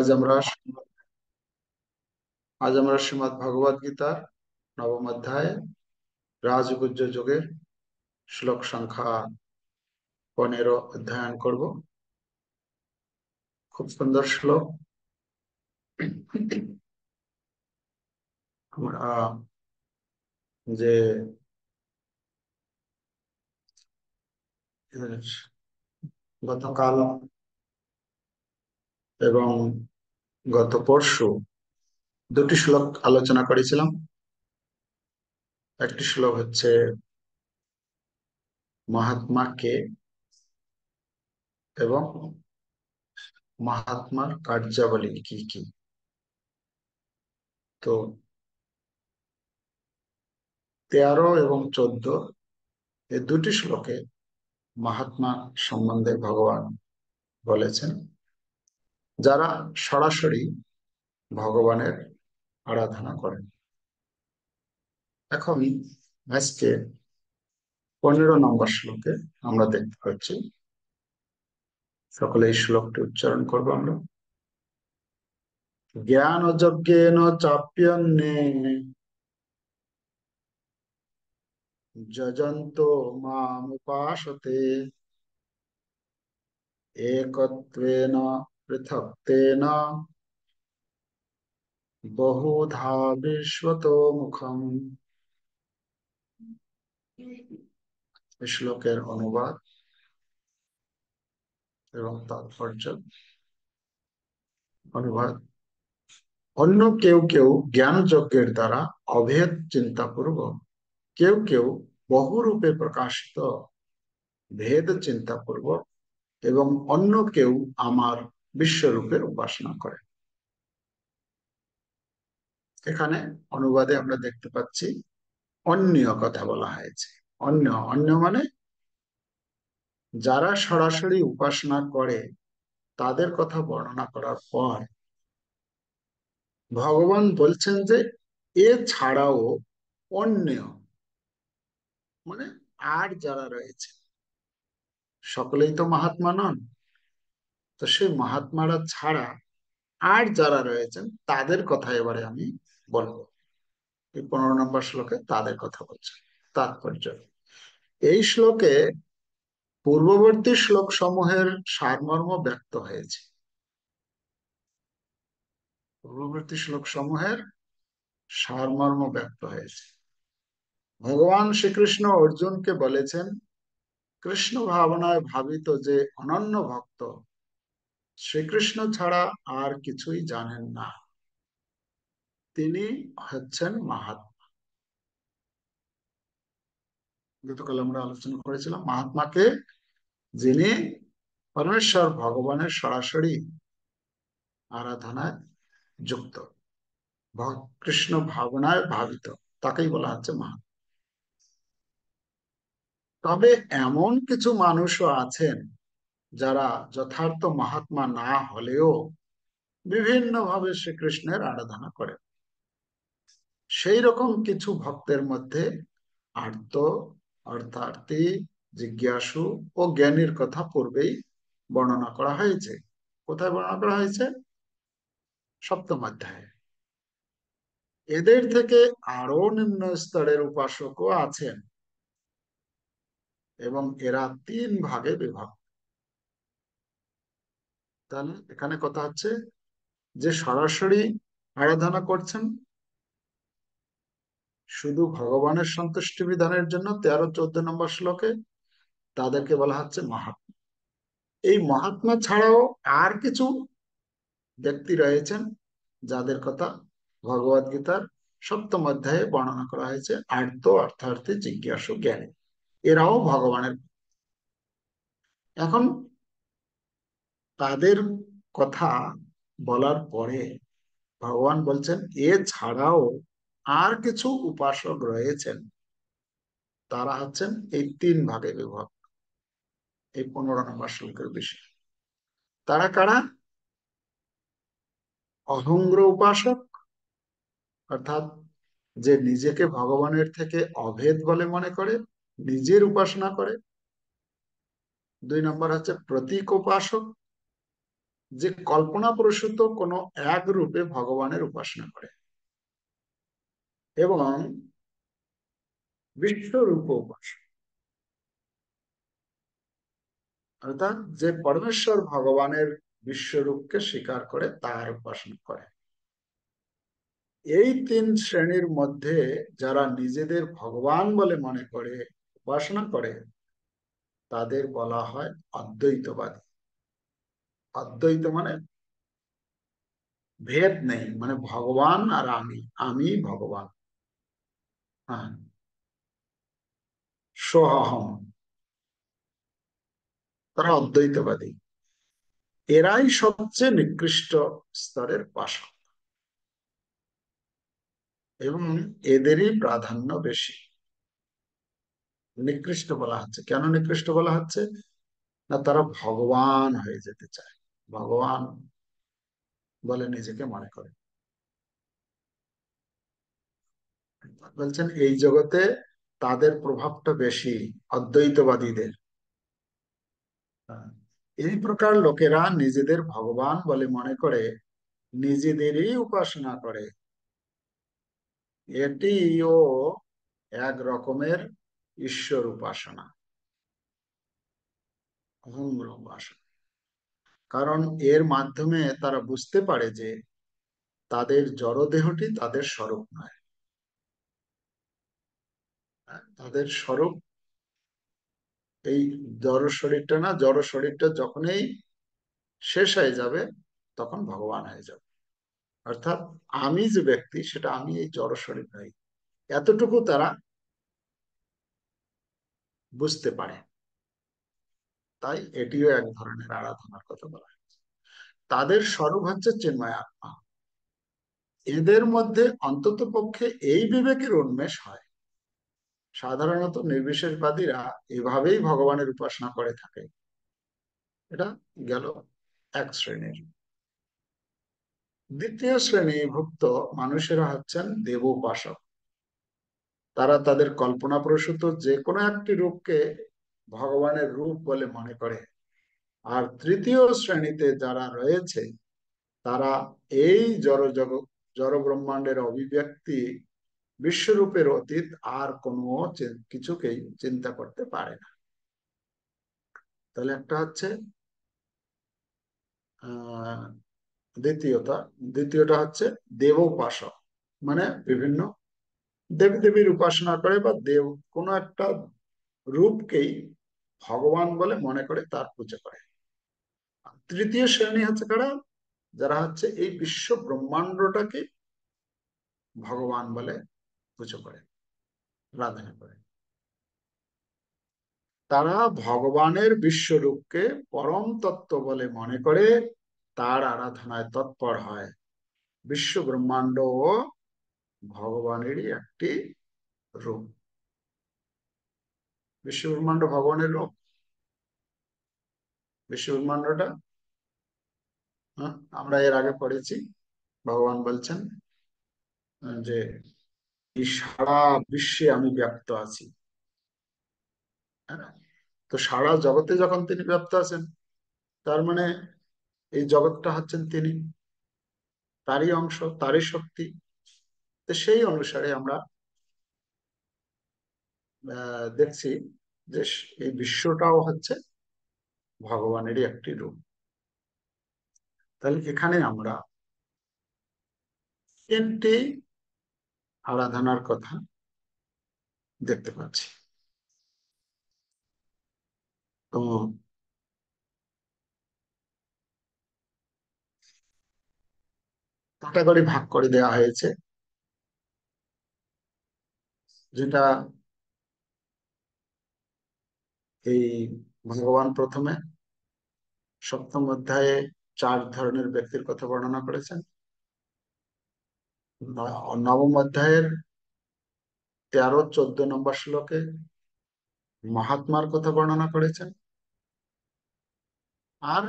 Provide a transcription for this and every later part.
আজ আমরা শ্রীমদ্ ভগবদ গীতার নবম অধ্যায়ে রাজগুজ্জ যোগের শ্লোক সংখ্যা 15 অধ্যয়ন করব। খুব সুন্দর শ্লোক। আমরা যে গতকাল এবং গত পরশু দুটি শ্লোক আলোচনা করেছিলাম। একটি শ্লোক হচ্ছে মহাত্মা কে এবং মহাত্মার কার্যাবলী কি কি। তো 13 এবং 14 এই দুটি শ্লোকে মহাত্মা সম্বন্ধে ভগবান বলেছেন, যারা সরাসরি ভগবানের আরাধনা করেন। এখন আজকে 15 নম্বর শ্লোকে আমরা দেখতে পাচ্ছি, সকলে এই শ্লোকটি উচ্চারণ করবো আমরা। জ্ঞান যজ্ঞেন চাপ্যন্নে যজন্তো মাম উপাসতে একত্বেন পৃথক্তেন বহুধা বিশ্বতো মুখম। শ্লোকের অনুবাদ এবং তাৎপর্য। অনুবাদ: অন্য কেউ কেউ জ্ঞান যজ্ঞের দ্বারা অভেদ চিন্তা পূর্বক, কেউ কেউ বহুরূপে প্রকাশিত ভেদ চিন্তা পূর্বক এবং অন্য কেউ আমার বিশ্বরূপের উপাসনা করে। এখানে অনুবাদে আমরা দেখতে পাচ্ছি অন্য কথা বলা হয়েছে। অন্য অন্য মানে যারা সরাসরি উপাসনা করে তাদের কথা বর্ণনা করার পর ভগবান বলছেন যে এছাড়াও অন্য মানে আর যারা রয়েছে, সকলেই তো মহাত্মা নন, তো সেই মহাত্মারা ছাড়া আর যারা রয়েছেন তাদের কথা এবারে আমি বলবো। এই 15 নম্বর শ্লোকে তাদের কথা বলছে। তাৎপর্য: এই শ্লোকে পূর্ববর্তী শ্লোক সমূহের সারমর্ম ব্যক্ত হয়েছে। পূর্ববর্তী শ্লোক সমূহের সারমর্ম ব্যক্ত হয়েছে। ভগবান শ্রীকৃষ্ণ অর্জুনকে বলেছেন, কৃষ্ণ ভাবনায় ভাবিত যে অনন্য ভক্ত শ্রীকৃষ্ণ ছাড়া আর কিছুই জানেন না, তিনি হচ্ছেন মহাত্মা। গতকাল আমরা আলোচনা করেছিলাম মহাত্মাকে, যিনি পরমেশ্বর ভগবানের সরাসরি আরাধনায় যুক্ত, কৃষ্ণ ভাবনায় ভাবিত, তাকেই বলা হচ্ছে মহাত্মা। তবে এমন কিছু মানুষও আছেন যারা যথার্থ মহাত্মা না হলেও বিভিন্ন ভাবে শ্রীকৃষ্ণের আরাধনা করে। সেই রকম কিছু ভক্তের মধ্যে আর্ত, অর্থার্থী, জিজ্ঞাসু ও জ্ঞানীর কথা পূর্বেই বর্ণনা করা হয়েছে। কোথায় বর্ণনা করা হয়েছে? সপ্তম অধ্যায়ে। এদের থেকে আরো নিম্ন স্তরের উপাসকও আছেন এবং এরা 3 ভাগে বিভক্ত। তাহলে এখানে কথা হচ্ছে যে সরাসরি আরাধনা করছেন শুধু ভগবানের সন্তুষ্টি বিধানের জন্য 13-14 নম্বর শ্লোকে, তাদেরকে বলা হচ্ছে মহাত্মা। এই মহাত্মা ছাড়াও আর কিছু ব্যক্তি রয়েছেন যাদের কথা ভগবদ গীতার সপ্তম অধ্যায়ে বর্ণনা করা হয়েছে, আর্ত, অর্থার্থী, জিজ্ঞাসু, জ্ঞানী। এরাও ভগবানের। এখন তাদের কথা বলার পরে ভগবান বলছেন এছাড়াও আর কিছু উপাসক রয়েছেন, তারা হচ্ছেন এই 3 ভাগে বিভক্ত। এই 15 নম্বর শ্লোকের বিষয় তারা কারা? অহংগ্র উপাসক, অর্থাৎ যে নিজেকে ভগবানের থেকে অভেদ বলে মনে করে, নিজের উপাসনা করে। 2 নম্বর হচ্ছে প্রতীক উপাসক, যে কল্পনা প্রসূত কোনো এক রূপে ভগবানের উপাসনা করে এবং বিশ্বরূপ উপাসনা, অর্থাৎ যে পরমেশ্বর ভগবানের বিশ্বরূপকে স্বীকার করে তার উপাসনা করে। এই তিন শ্রেণীর মধ্যে যারা নিজেদের ভগবান বলে মনে করে উপাসনা করে তাদের বলা হয় অদ্বৈতবাদী। অদ্বৈত মানে ভেদ নেই, মানে ভগবান আর আমি, আমি ভগবান। হ্যাঁ, সোহম, তারা অদ্বৈতবাদী। এরাই সবচেয়ে নিকৃষ্ট স্তরের উপাসক এবং এদেরই প্রাধান্য বেশি। নিকৃষ্ট বলা হচ্ছে কেন? নিকৃষ্ট বলা হচ্ছে না, তারা ভগবান হয়ে যেতে চায়, ভগবান বলে নিজেকে মনে করে। বলছেন এই জগতে তাদের প্রভাবটা বেশি, অদ্বৈতবাদীদের। এই প্রকার লোকেরা নিজেদের ভগবান বলে মনে করে নিজেদেরই উপাসনা করে। এটিও এক রকমের ঈশ্বর উপাসনা, অহং উপাসনা। কারণ এর মাধ্যমে তারা বুঝতে পারে যে তাদের জড়দেহটি তাদের স্বরূপ নয়। তাদের স্বরূপ এই জড় শরীরটা না, জড় শরীরটা যখনই শেষ হয়ে যাবে তখন ভগবান হয়ে যাবে। অর্থাৎ আমি যে ব্যক্তি সেটা আমি এই জড় শরীর নই, এতটুকু তারা বুঝতে পারে। তাই এটিও এক ধরনের আরাধনার কথা বলা হয়। তাদের স্বরূপ হচ্ছে চিন্ময় আত্মা। এদের মধ্যে অন্তত পক্ষে এই বিবেকের উন্মেষ হয়। সাধারণত নির্বিশেষবাদীরা এভাবেই ভগবানের উপাসনা করে থাকে। এটা গেল এক শ্রেণীর। দ্বিতীয় শ্রেণীভুক্ত মানুষেরা হচ্ছেন দেবোপাসক। তারা তাদের কল্পনাপ্রসূত যে কোনো একটি রূপকে ভগবানের রূপ বলে মনে করে। আর তৃতীয় শ্রেণীতে যারা রয়েছে তারা এই জড় ব্রহ্মাণ্ডের অভিব্যক্তি বিশ্বরূপের অতীত আর কোনো কিছুকেই চিন্তা করতে পারে না। তাহলে একটা হচ্ছে আহ দ্বিতীয়টা হচ্ছে দেবোপাসক, মানে বিভিন্ন দেবী দেবীর উপাসনা করে বা দেব কোনো একটা রূপকেই ভগবান বলে মনে করে তার পূজা করে। তৃতীয় শ্রেণী হচ্ছে কারা? যারা হচ্ছে এই বিশ্ব ব্রহ্মাণ্ডটাকে ভগবান বলে পুজো করে, আরাধনা করে। তারা ভগবানের বিশ্বরূপকে পরম তত্ত্ব বলে মনে করে তার আরাধনায় তৎপর হয়। বিশ্ব ব্রহ্মাণ্ড ও ভগবানেরই একটি রূপ। বিশ্ব ব্রহ্মাণ্ড ভগবানের রূপ। বিশ্ব ব্রহ্মাণ্ডটা আমরা এর আগে পড়েছি। ভগবান বলছেন যে এই সারা বিশ্বে আমি ব্যপ্ত আছি। হ্যাঁ, তো সারা জগতে যখন তিনি ব্যপ্ত আছেন তার মানে এই জগৎটা হচ্ছেন তিনি, তারই অংশ, তারই শক্তি। তো সেই অনুসারে আমরা দেখছি যে এই বিশ্বটাও হচ্ছে ভগবানেরই একটি রূপ। তাহলে এখানে আমরা তিনটি আরাধনার কথা দেখতে পাচ্ছি। তো ক্যাটাগরি ভাগ করে দেওয়া হয়েছে, যেটা এই ভগবান প্রথমে সপ্তম অধ্যায়ে চার ধরনের ব্যক্তির কথা বর্ণনা করেছেন। নবম অধ্যায়ের 13-14 নম্বর শ্লোকে মহাত্মার কথা বর্ণনা করেছেন। আর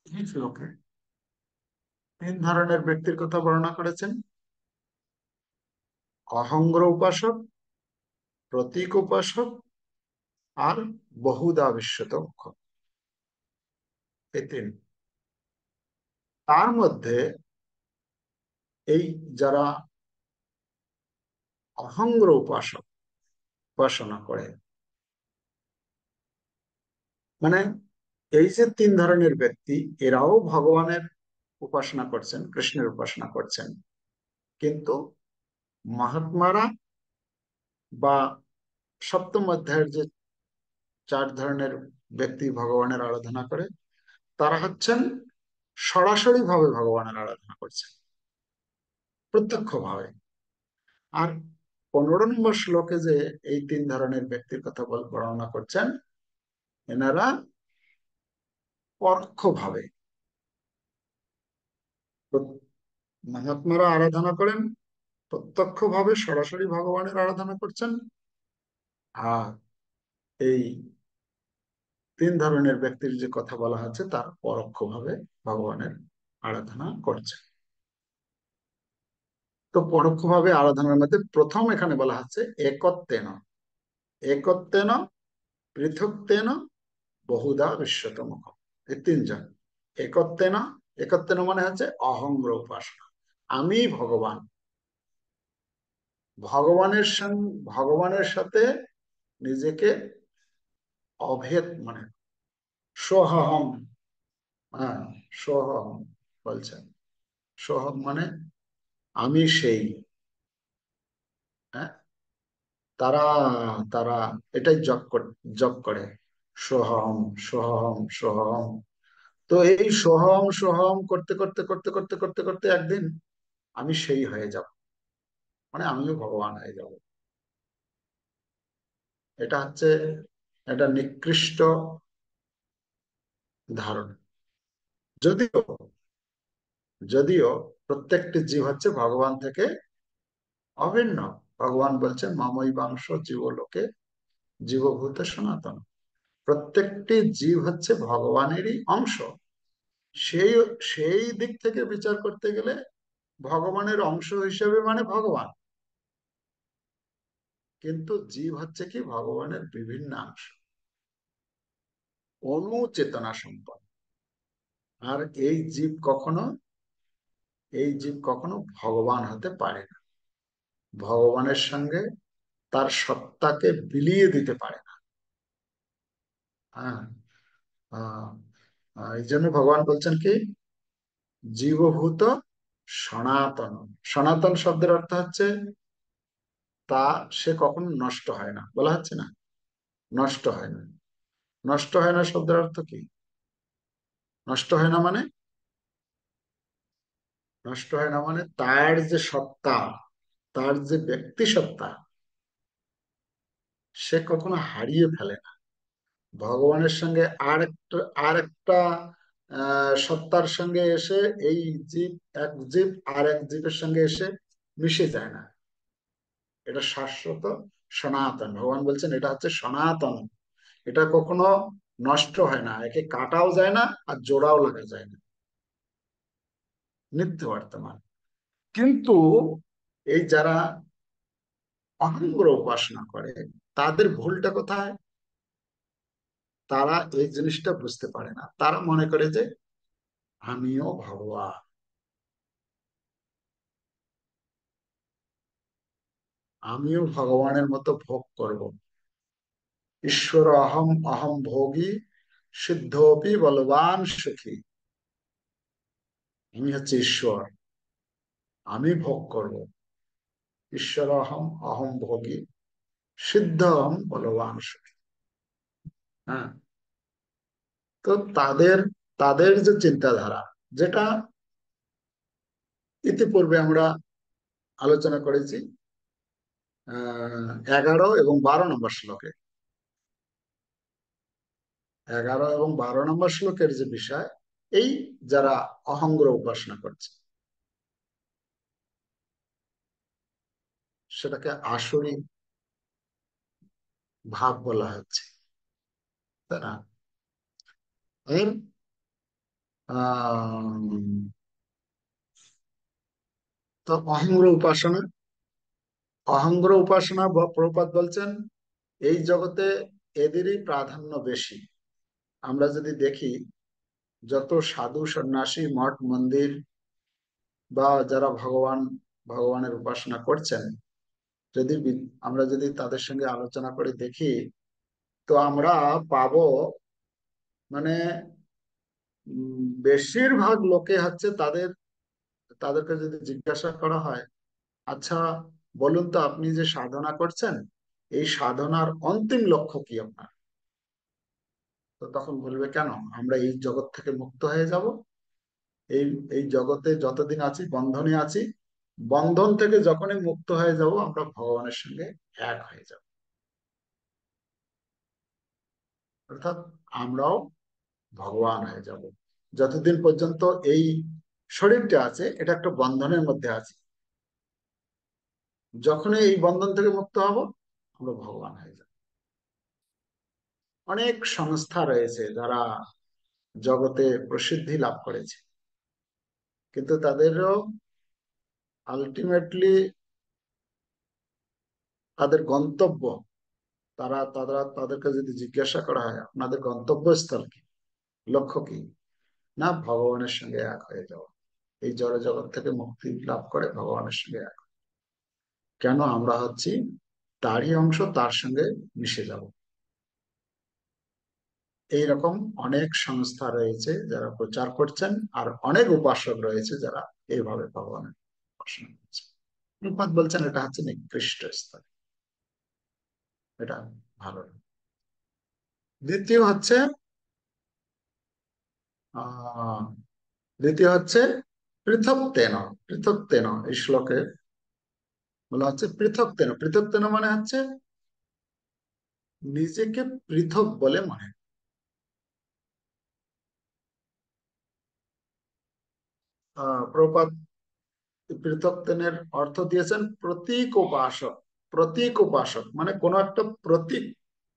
এই শ্লোকে তিন ধরনের ব্যক্তির কথা বর্ণনা করেছেন: অহংগ্র উপাসক, প্রতীক উপাসক আর বহুধা বিশ্বত মুখ, এই তিন। তার মধ্যে এই যারা অহঙ্গ্র উপাসনা করে, মানে এই যে তিন ধরনের ব্যক্তি, এরাও ভগবানের উপাসনা করছেন, কৃষ্ণের উপাসনা করছেন, কিন্তু মহাত্মারা বা সপ্তম অধ্যায়ের যে চার ধরনের ব্যক্তি ভগবানের আরাধনা করে, তারা হচ্ছেন সরাসরি ভাবে ভগবানের আরাধনা করছেন, প্রত্যক্ষ ভাবে। আর 15 নম্বর শ্লোকে যে এই তিন ধরনের ব্যক্তির কথা বর্ণনা করছেন, এনারা পরোক্ষ ভাবে মহাত্মারা আরাধনা করেন, প্রত্যক্ষ ভাবে সরাসরি ভগবানের আরাধনা করছেন। আর এই তিন ধরনের ব্যক্তির যে কথা বলা হচ্ছে, তার পরোক্ষ ভাবে ভগবানের আরাধনা করছে। তো পরোক্ষ ভাবে আরাধনার মধ্যে প্রথম এখানে বলা হচ্ছে একত্বেন, একত্বেন, পৃথক্তেন, বহুধা বিশ্বত মুখ, এই তিনজন। একত্বেন, একত্বেন মানে হচ্ছে অহংগ্র উপাসনা, আমি ভগবান, ভগবানের সাথে নিজেকে অভেদ মানে সোহম, হ্যাঁ, সোহম বলছেন। সোহম মানে আমি সেই, হ্যাঁ, তারা তারা এটাই জপ করে, সোহম, সোহম, সোহম। তো এই সোহম সোহম করতে করতে করতে করতে করতে করতে একদিন আমি সেই হয়ে যাব, মানে আমিও ভগবান হয়ে যাব। এটা হচ্ছে একটা নিকৃষ্ট ধারণা। যদিও যদিও প্রত্যেকটি জীব হচ্ছে ভগবান থেকে অভিন্ন। ভগবান বলছেন মমই বাংশ জীবলোকে জীবভূত সনাতন, প্রত্যেকটি জীব হচ্ছে ভগবানেরই অংশ। সেই সেই দিক থেকে বিচার করতে গেলে ভগবানের অংশ হিসেবে মানে ভগবান, কিন্তু জীব হচ্ছে কি ভগবানের বিভিন্ন অংশ, অনুচেতনা সম্পন্ন। আর এই জীব কখনো ভগবান হতে পারে না, ভগবানের সঙ্গে তার সত্তাকে বিলিয়ে দিতে পারে না। হ্যাঁ, আহ, এই জন্য ভগবান বলছেন কি, জীবভূত সনাতন। সনাতন শব্দের অর্থ হচ্ছে তা, সে কখনো নষ্ট হয় না, বলা হচ্ছে না, নষ্ট হয় না। নষ্ট হয় না শব্দের অর্থ কি? নষ্ট হয় না মানে, নষ্ট হয় না মানে তার যে সত্তা, তার যে ব্যক্তি সত্তা, সে কখনো হারিয়ে ফেলে না। ভগবানের সঙ্গে আর একটা সত্তার সঙ্গে এসে এই জীব, এক জীব আর এক জীবের সঙ্গে এসে মিশে যায় না। এটা শাশ্বত, সনাতন। ভগবান বলছেন এটা হচ্ছে সনাতন, এটা কখনো নষ্ট হয় না, একে কাটাও যায় না আর জোড়াও লাগা যায় না, নিত্য বর্তমান। কিন্তু এই যারা অহংগ্র উপাসনা করে, তাদের ভুলটা কোথায়? তারা এই জিনিসটা বুঝতে পারে না, তারা মনে করে যে আমিও ভগবান, আমিও ভগবানের মতো ভোগ করব। ঈশ্বর অহম অহম ভোগী সিদ্ধপি বলবান সুখী, আমি হচ্ছে ঈশ্বর, আমি ভোগ করব। ঈশ্বর অহম অহম ভোগী সিদ্ধ অহম বলবান সুখী। হ্যাঁ, তো তাদের তাদের যে চিন্তাধারা, যেটা ইতিপূর্বে আমরা আলোচনা করেছি 11 এবং 12 নম্বর শ্লোকে, 11 এবং 12 নম্বর শ্লোকের যে বিষয়, এই যারা অহংগ্র উপাসনা করছে, সেটাকে আসরি ভাব বলা হচ্ছে, তাই না? এর আহ তো অহংগ্র উপাসনা প্রভুপাদ বলছেন, এই জগতে এদেরই প্রাধান্য বেশি। আমরা যদি দেখি, যত সাধু সন্ন্যাসী মঠ মন্দির বা যারা ভগবানের উপাসনা করছেন, যদি আমরা যদি তাদের সঙ্গে আলোচনা করে দেখি, তো আমরা পাবো মানে বেশিরভাগ লোকে হচ্ছে তাদেরকে যদি জিজ্ঞাসা করা হয়, আচ্ছা বলুন তো, আপনি যে সাধনা করছেন, এই সাধনার অন্তিম লক্ষ্য কি আপনার? তো তখন বলবে, কেন, আমরা এই জগৎ থেকে মুক্ত হয়ে যাব। এই এই জগতে যতদিন আছি বন্ধনে আছি, বন্ধন থেকে যখনই মুক্ত হয়ে যাব আমরা ভগবানের সঙ্গে এক হয়ে যাব। অর্থাৎ আমরাও ভগবান হয়ে যাব। যতদিন পর্যন্ত এই শরীরটা আছে, এটা একটা বন্ধনের মধ্যে আছে, যখনই এই বন্ধন থেকে মুক্ত হব আমরা ভগবান হয়ে যাব। অনেক সংস্থা রয়েছে যারা জগতে প্রসিদ্ধি লাভ করেছে, কিন্তু তাদেরও আলটিমেটলি তাদের গন্তব্য, তাদেরকে যদি জিজ্ঞাসা করা হয় আপনাদের গন্তব্যস্থল কি, লক্ষ্য কি, না ভগবানের সঙ্গে এক হয়ে যাওয়া, এই জড় জগৎ থেকে মুক্তি লাভ করে ভগবানের সঙ্গে এক। কেন, আমরা হচ্ছি তারই অংশ, তার সঙ্গে মিশে যাব। এইরকম অনেক সংস্থা রয়েছে যারা প্রচার করছেন, আর অনেক উপাসক রয়েছে যারা এইভাবে ভগবানের উপাসনা করছেন। প্রভুপাদ বলছেন এটা হচ্ছে নিকৃষ্ট স্তর, এটা ভালো না। দ্বিতীয় হচ্ছে আহ দ্বিতীয় হচ্ছে পৃথক তেন। পৃথক তেন এই শ্লোকে বলা হচ্ছে পৃথক তেন। পৃথক তেন মানে হচ্ছে নিজেকে পৃথক বলে মনে। প্রপাত পৃথক তেনের অর্থ দিয়েছেন প্রতীক উপাসক। প্রতীক উপাসক মানে কোন একটা প্রতীক,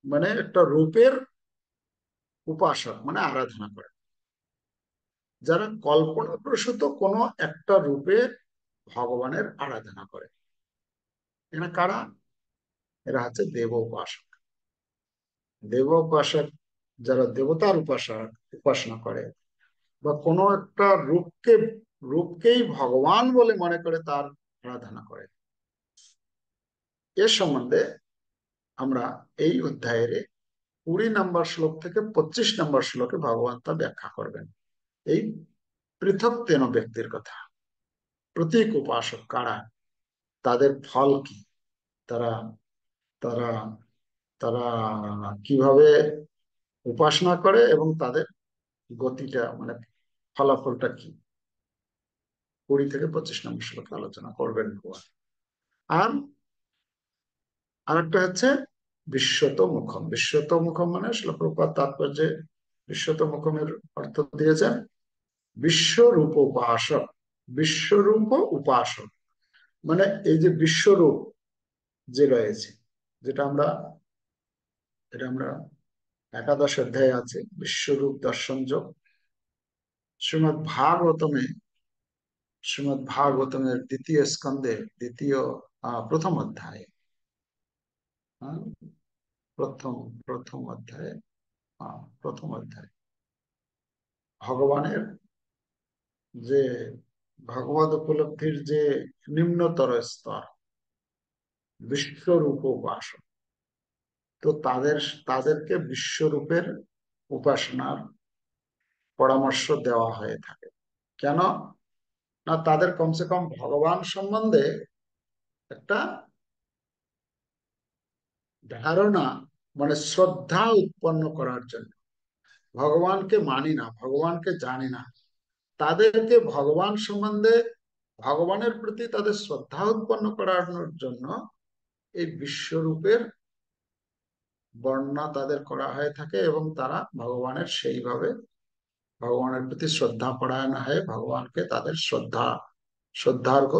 মানে একটা রূপের উপাসক মানে আরাধনা করে। যারা কল্পনা প্রসূত কোনো একটা রূপে ভগবানের আরাধনা করে, এরা কারা? এরা হচ্ছে দেব উপাসক। দেব উপাসক যারা দেবতার উপাসনা করে, বা কোনো একটা রূপকেই ভগবান বলে মনে করে তার আরাধনা করে, এর সম্বন্ধে আমরা এই অধ্যায়ের 20 নম্বর শ্লোক থেকে 25 নম্বর শ্লোকে ভগবান তা ব্যাখ্যা করবেন। এই পৃথক তেন ব্যক্তির কথা, প্রতীক উপাসক কারা, তাদের ফল কি, তারা তারা তারা কিভাবে উপাসনা করে এবং তাদের গতিটা মানে ফলাফলটা কি, 20 থেকে 25 নম্বর শ্লোকে আলোচনা করবেন ভগবান। আর আরেকটা হচ্ছে বিশ্বত মুখম। বিশ্বত মুখম মানে শ্লোকপাত তাৎপর্যে বিশ্বত মুখমের অর্থ দিয়েছেন বিশ্বরূপ উপাসক। বিশ্বরূপ উপাসক মানে এই যে বিশ্বরূপ যে রয়েছে, যেটা আমরা এটা আমরা একাদশ অধ্যায়ে আছে বিশ্বরূপ দর্শন যোগ। শ্রীমৎ ভাগবতমের দ্বিতীয় স্কন্ধে দ্বিতীয় প্রথম অধ্যায়ে, হ্যাঁ, প্রথম প্রথম অধ্যায়ে, প্রথম অধ্যায় ভগবানের যে ভগবত উপলব্ধির যে নিম্নতর স্তর বিশ্বরূপ উপাসনা, তো তাদেরকে বিশ্বরূপের উপাসনার পরামর্শ দেওয়া হয়ে থাকে। কেন, না তাদের কমসে কম ভগবান সম্বন্ধে একটা ধারণা মানে শ্রদ্ধা উৎপন্ন করার জন্য। ভগবানকে মানি না, ভগবানকে জানি না, তাদেরকে ভগবান সম্বন্ধে, ভগবানের প্রতি তাদের শ্রদ্ধা উৎপন্ন করানোর জন্য এই বিশ্বরূপের বর্ণনা তাদের করা হয়ে থাকে, এবং তারা ভগবানের প্রতি শ্রদ্ধা পরায়ণ হয়ে ভগবানকে তাদের শ্রদ্ধার্ঘ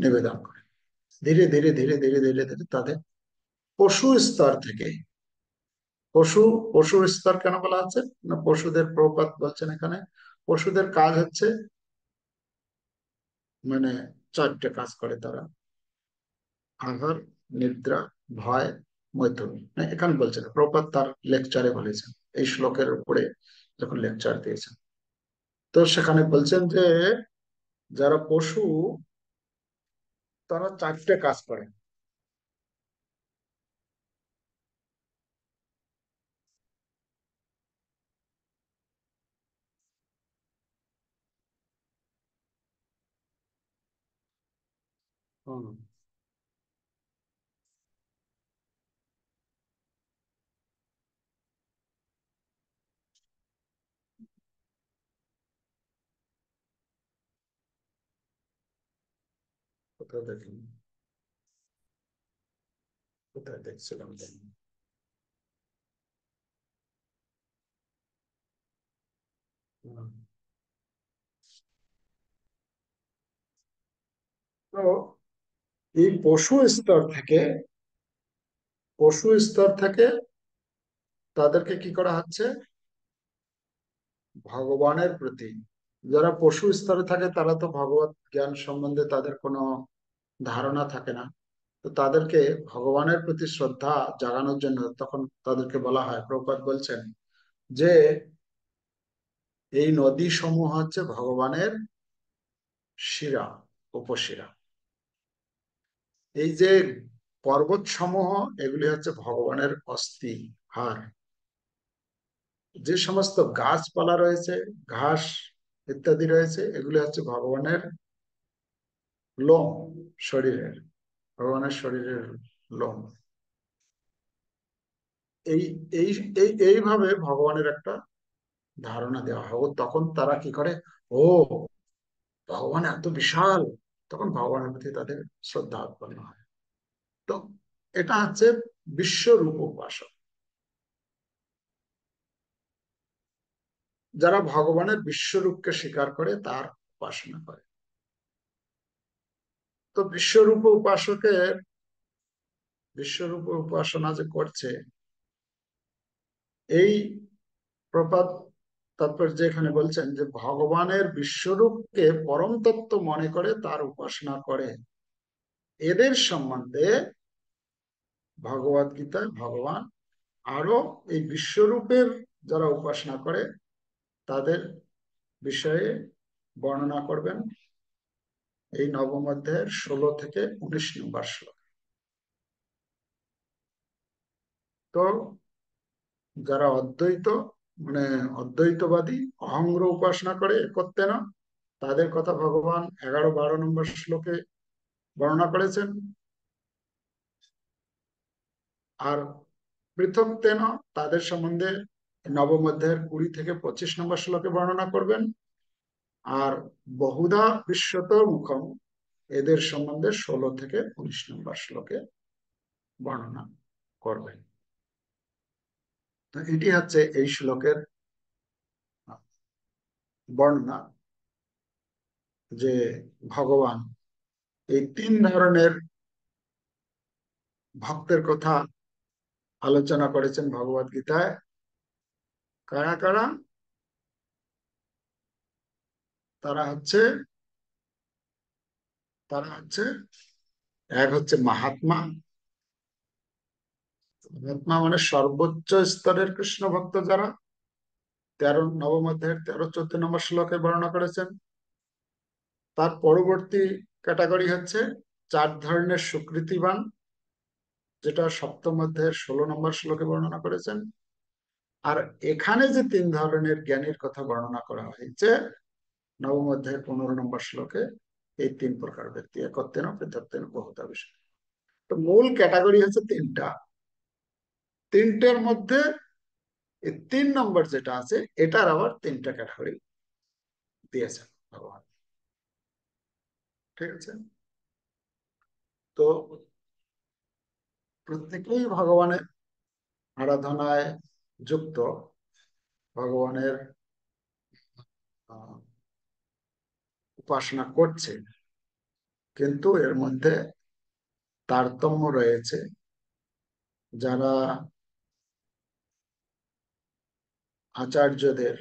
নিবেদন করে। ধীরে ধীরে ধীরে ধীরে ধীরে ধীরে তাদের পশু স্তর থেকে, পশু পশুর স্তর কেন বলা হচ্ছে না, পশুদের প্রপাত বলছেন এখানে পশুদের কাজ হচ্ছে মানে 4টে কাজ করে তারা: আহার, নিদ্রা, ভয় মৈথুন। না, এখানে বলছেন, প্রপাত তার লেকচারে বলেছেন, এই শ্লোকের উপরে যখন লেকচার দিয়েছেন, তো সেখানে বলছেন যে যারা পশু, তারা চারটে কাজ করে। হুম, কোথায় দেখুন, কোথায় দেখছিলাম জানি না। হুম। তো এই পশু স্তর থেকে তাদেরকে কি করা হচ্ছে, ভগবানের প্রতি। যারা পশু স্তরে থাকে তারা তো ভগবত জ্ঞান সম্বন্ধে তাদের কোনো ধারণা থাকে না। তো তাদেরকে ভগবানের প্রতি শ্রদ্ধা জাগানোর জন্য তখন তাদেরকে বলা হয়, প্রভুপাদ বলছেন যে এই নদী সমূহ হচ্ছে ভগবানের শিরা, উপশিরা। এই যে পর্বত সমূহ, এগুলি হচ্ছে ভগবানের অস্থি, হাড়। যে সমস্ত গাছপালা রয়েছে, ঘাস ইত্যাদি রয়েছে, এগুলি হচ্ছে ভগবানের লোম, শরীরের, ভগবানের শরীরের লোম। এই এই এইভাবে ভগবানের একটা ধারণা দেওয়া হয়। ও তখন তারা কি করে, ও ভগবান এত বিশাল, তখন ভগবানের প্রতি তাদের শ্রদ্ধা উৎপন্ন হয়। তো এটা হচ্ছে বিশ্বরূপ উপাসক, যারা ভগবানের বিশ্বরূপকে স্বীকার করে তার উপাসনা করে। তো বিশ্বরূপ উপাসনা যে করছে, এই প্রপাত তাৎপর্য এখানে বলছেন যে ভগবানের বিশ্বরূপকে পরম তত্ত্ব মনে করে তার উপাসনা করে, এদের সম্বন্ধে ভগবদ গীতায় ভগবান আরো এই বিশ্বরূপের যারা উপাসনা করে তাদের বিষয়ে বর্ণনা করবেন এই নবম অধ্যায়ের 16 থেকে 19 নম্বর শ্লোক। তো যারা অদ্বৈত, মানে অদ্বৈতবাদী, অহংগ্র উপাসনা করে একত্বে না, তাদের কথা ভগবান 11-12 নম্বর শ্লোকে বর্ণনা করেছেন। আর পৃথক তেন, তাদের সম্বন্ধে নবম অধ্যায়ের 20 থেকে 25 নম্বর শ্লোকে বর্ণনা করবেন। আর বহুধা বিশ্বত মুখম, এদের সম্বন্ধে 16 থেকে 19 নম্বর শ্লোকে বর্ণনা করবেন। তো এটি হচ্ছে এই শ্লোকের বর্ণনা, যে ভগবান এই তিন ধরনের ভক্তের কথা আলোচনা করেছেন ভগবদ গীতায়। কারা কারা? তারা হচ্ছে তারা হচ্ছে এক হচ্ছে মহাত্মা। মহাত্মা মানে সর্বোচ্চ স্তরের কৃষ্ণ ভক্ত, যারা নবম অধ্যায়ের 13-14 নম্বর শ্লোকে বর্ণনা করেছেন। তার পরবর্তী ক্যাটাগরি হচ্ছে 4 ধরনের সুকৃতিবান, যেটা সপ্তম অধ্যায়ের 16 নম্বর শ্লোকে বর্ণনা করেছেন। আর এখানে যে 3 ধরনের জ্ঞানীর কথা বর্ণনা করা হয়েছে নবম অধ্যায়ের 15 নম্বর শ্লোকে, এই 3 প্রকার ব্যক্তি, একত্বেন, পৃথকত্বেন, বহুতা বিষয়। তো মূল ক্যাটাগরি হচ্ছে 3টা। 3টের মধ্যে এই 3 নম্বর যেটা আছে, এটার আবার 3টা ক্যাটাগরি দিয়েছেন ভগবান। ঠিক আছে? তো প্রত্যেকেই ভগবানের আরাধনায় যুক্ত, ভগবানের আহ, উপাসনা করছে, কিন্তু এর মধ্যে তারতম্য রয়েছে। যারা আচার্যদের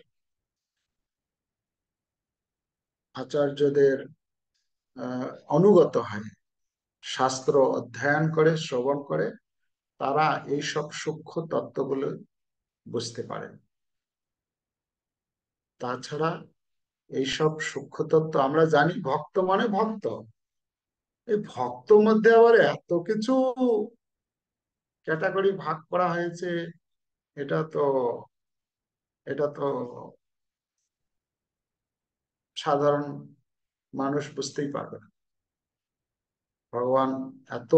আচার্যদের অনুগত হয়, শাস্ত্র অধ্যয়ন করে, শ্রবণ করে, তারা এইসব সূক্ষ্ম তত্ত্বগুলো বুঝতে পারেন। তাছাড়া এইসব সূক্ষ্ম তত্ত্ব আমরা জানি, ভক্ত মানে ভক্ত। এই ভক্ত মধ্যে আবার এত কিছু ক্যাটাগরি ভাগ করা হয়েছে, এটা তো এটা তো সাধারণ মানুষ বুঝতেই পারবে না। ভগবান এত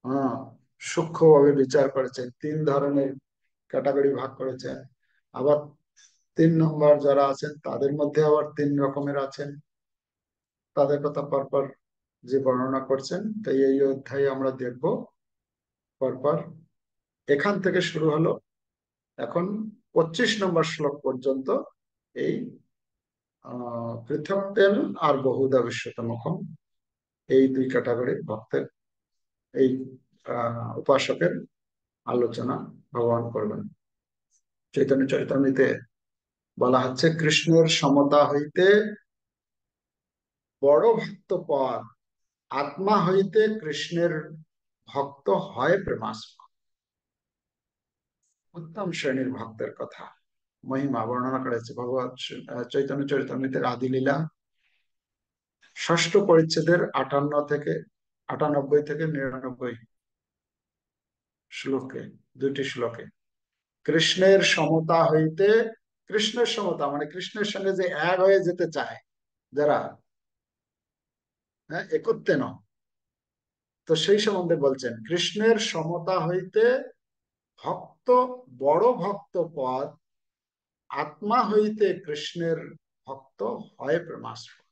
হ্যাঁ সূক্ষ্মভাবে বিচার করেছেন, 3 ধরনের ক্যাটাগরি ভাগ করেছেন। আবার 3 নম্বর যারা আছেন তাদের মধ্যে আবার 3 রকমের আছেন, তাদের কথা পরপর যে বর্ণনা করছেন। তাই এই অধ্যায়ে আমরা দেখব পরপর। এখান থেকে শুরু হলো, এখন 25 নম্বর শ্লোক পর্যন্ত এই পৃথকতেন আর বহুধা বিশ্বতমুখম, এই 2 ক্যাটাগরি ভক্তের, এই উপাসকের আলোচনা ভগবান করবেন। চৈতন্য চরিতামৃতে বলা হচ্ছে, কৃষ্ণের সমতা হইতে বড় ভক্ত পদ, আত্মা হইতে কৃষ্ণের ভক্ত হয় প্রেমাস্পদ। উত্তম শ্রেণীর ভক্তের কথা, মহিমা বর্ণনা করেছে ভগবত চৈতন্য চরিতামৃতের আদি লীলা 6ষ্ঠ পরিচ্ছেদের 98 থেকে 99 শ্লোকে, 2টি শ্লোকে কৃষ্ণের সমতা হইতে, কৃষ্ণের সমতা মানে কৃষ্ণের সঙ্গে যে এক হয়ে যেতে চায় যারা, হ্যাঁ একত্বে ন, তো সেই সম্বন্ধে বলছেন, কৃষ্ণের সমতা হইতে ভক্ত বড় ভক্ত পদ, আত্মা হইতে কৃষ্ণের ভক্ত হয় প্রেমাস্পদ।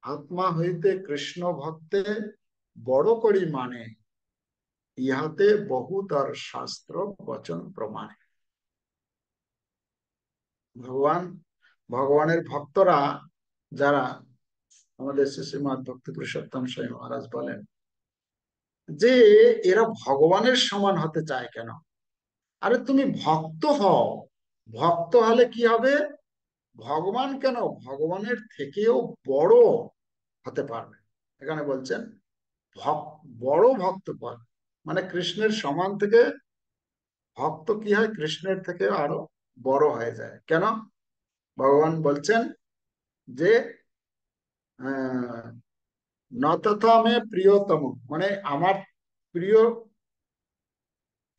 আত্মা হইতে কৃষ্ণ ভক্তে বড় করি মানে, ইহাতে বহুতর শাস্ত্র বচন প্রমাণ। ভগবান, ভগবানের ভক্তরা যারা, আমাদের শ্রীমৎ ভক্তি পুরুষোত্তম স্বামী মহারাজ বলেন যে এরা ভগবানের সমান হতে চায় কেন? আরে তুমি ভক্ত হও, ভক্ত হলে কি হবে? ভগবান কেন, ভগবানের থেকেও বড় হতে পারবে। এখানে বলছেন বড় ভক্ত পদ, মানে কৃষ্ণের সমান থেকে ভক্ত কি হয়, কৃষ্ণের থেকে আরো বড় হয়ে যায়। কেন? ভগবান বলছেন যে নতথা মে প্রিয়তম, মানে আমার প্রিয়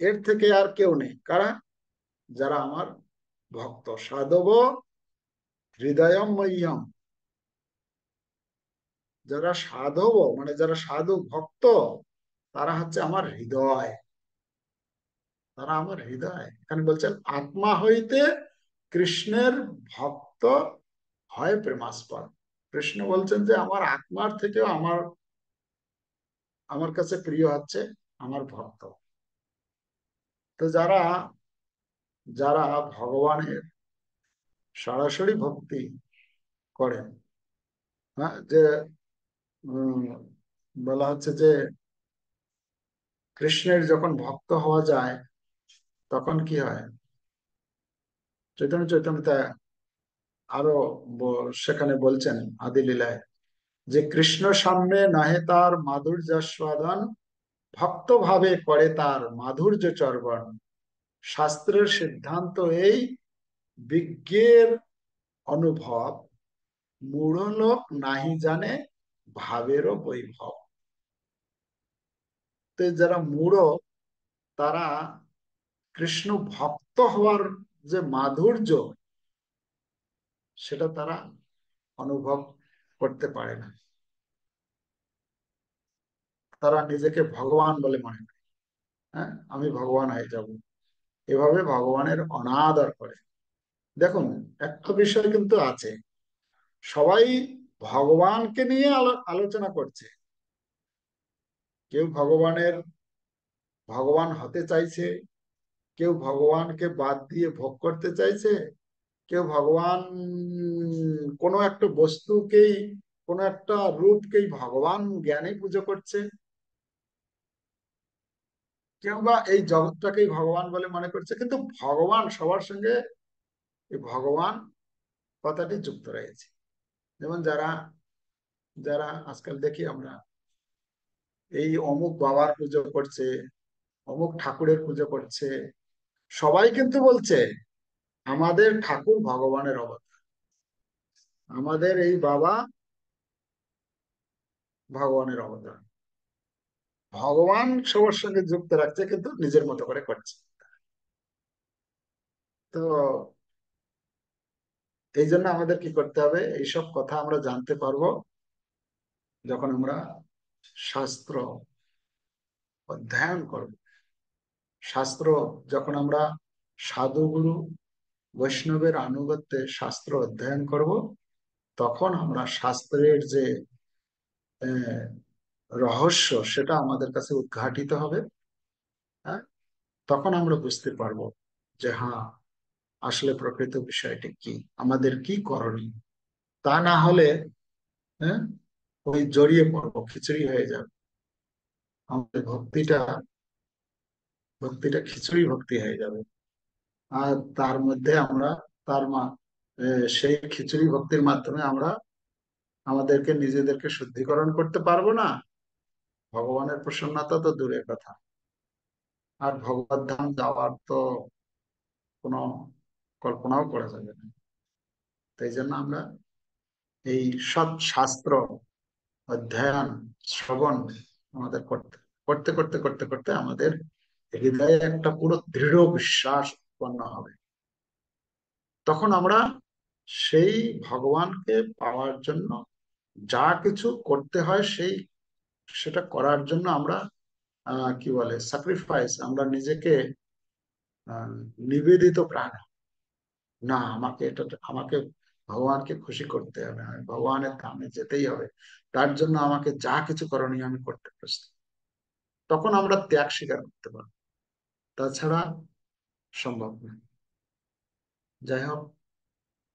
এর থেকে আর কেউ নেই। কারা? যারা আমার ভক্ত। সাধব হৃদয়ম মহ্যম, যারা সাধব মানে যারা সাধু ভক্ত, তারা হচ্ছে আমার হৃদয়, তারা আমার হৃদয়। এখানে বলছেন আত্মা হইতে কৃষ্ণের ভক্ত হয় প্রেমাস্পদ। কৃষ্ণ বলছেন যে আমার আত্মার থেকেও আমার আমার কাছে প্রিয় হচ্ছে আমার ভক্ত। তো যারা যারা ভগবানের সরাসরি ভক্তি করেন, হ্যাঁ যে উম, বলা হচ্ছে যে কৃষ্ণের যখন ভক্ত হওয়া যায় তখন কি হয়, চৈতন্য চৈতন্যতা আরো সেখানে বলছেন আদি লীলায়, যে কৃষ্ণ সামনে নহে তার মাধুর্যাস্বাদন, ভক্ত ভাবে করে তার মাধুর্য চর্বণ, শাস্ত্রের সিদ্ধান্ত এই, বিজ্ঞের অনুভব, মূঢ় লোক নাহি জানে ভাবেরও বৈভব। তো যারা মূঢ়, তারা কৃষ্ণ ভক্ত হওয়ার যে মাধুর্য, সেটা তারা অনুভব করতে পারে না। তারা নিজেকে ভগবান বলে মনে করে, হ্যাঁ আমি ভগবান হয়ে যাব, এভাবে ভগবানের অনাদর করে। দেখুন, একটা বিষয় কিন্তু আছে, সবাই ভগবানকে নিয়ে আলোচনা করছে। কেউ ভগবান হতে চাইছে, কেউ ভগবানকে বাদ দিয়ে ভোগ করতে চাইছে, কেউ ভগবান কোনো একটা বস্তুকেই, কোনো একটা রূপকেই ভগবান জ্ঞানে পুজো করছে, কেউ বা এই জগৎটাকেই ভগবান বলে মনে করছে। কিন্তু ভগবান সবার সঙ্গে, এই ভগবান কথাটি যুক্ত রয়েছে। যেমন যারা যারা আজকাল দেখি আমরা এই অমুক বাবার পুজো করছে, অমুক ঠাকুরের পুজো করছে, সবাই কিন্তু বলছে আমাদের ঠাকুর ভগবানের অবতার, আমাদের এই বাবা ভগবানের অবতার। ভগবান সবার সঙ্গে যুক্ত রাখছে কিন্তু নিজের মতো করে করছে। তো এই জন্য আমাদের কি করতে হবে, এইসব কথা আমরা জানতে পারবো যখন আমরা শাস্ত্র অধ্যয়ন করব। শাস্ত্র যখন আমরা সাধুগুরু বৈষ্ণবের আনুগত্যে শাস্ত্র অধ্যয়ন করব, তখন আমরা শাস্ত্রের যে আহ, রহস্য সেটা আমাদের কাছে উদ্ঘাটিত হবে। হ্যাঁ, তখন আমরা বুঝতে পারবো যে হ্যাঁ, আসলে প্রকৃত বিষয়টি কি, আমাদের কি করণীয়। তা না হলে হ্যাঁ, ওই জড়িয়ে পড়বো, খিচুড়ি হয়ে যাবে আমাদের ভক্তিটা খিচুড়ি ভক্তি হয়ে যাবে। আর তার মধ্যে আমরা তার মা সেই খিচুড়ি ভক্তির মাধ্যমে আমরা আমাদেরকে নিজেদেরকে শুদ্ধিকরণ করতে পারবো না, ভগবানের প্রসন্নতা তো দূরের কথা। আর ভগবত ধাম যাওয়ার তো কোনো কল্পনাও করা যাবে না। তাই জন্য আমরা এই সৎ শাস্ত্র অধ্যয়ন শ্রবণ আমাদের করতে করতে করতে করতে করতে আমাদের হৃদয়ে একটা পুরো দৃঢ় বিশ্বাস উৎপন্ন হবে। তখন আমরা সেই ভগবানকে পাওয়ার জন্য যা কিছু করতে হয় সেটা করার জন্য আমরা কি বলে স্যাক্রিফাইস, আমরা নিজেকে আহ, নিবেদিত প্রাণ। না, আমাকে ভগবানকে খুশি করতে হবে, আমি ভগবানের ধামে যেতেই হবে, তার জন্য আমাকে যা কিছু করণীয় আমি করতে প্রস্তুত। তখন আমরা ত্যাগ স্বীকার করতে পারবো, তাছাড়া সম্ভব নয়। যাই হোক,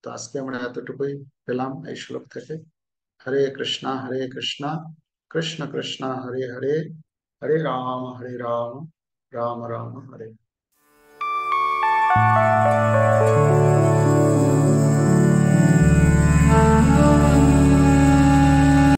তো আজকে আমরা এতটুকুই পেলাম এই শ্লোক থেকে। হরে কৃষ্ণ কৃষ্ণ কৃষ্ণ হরে হরে, হরে রাম রাম রাম হরে।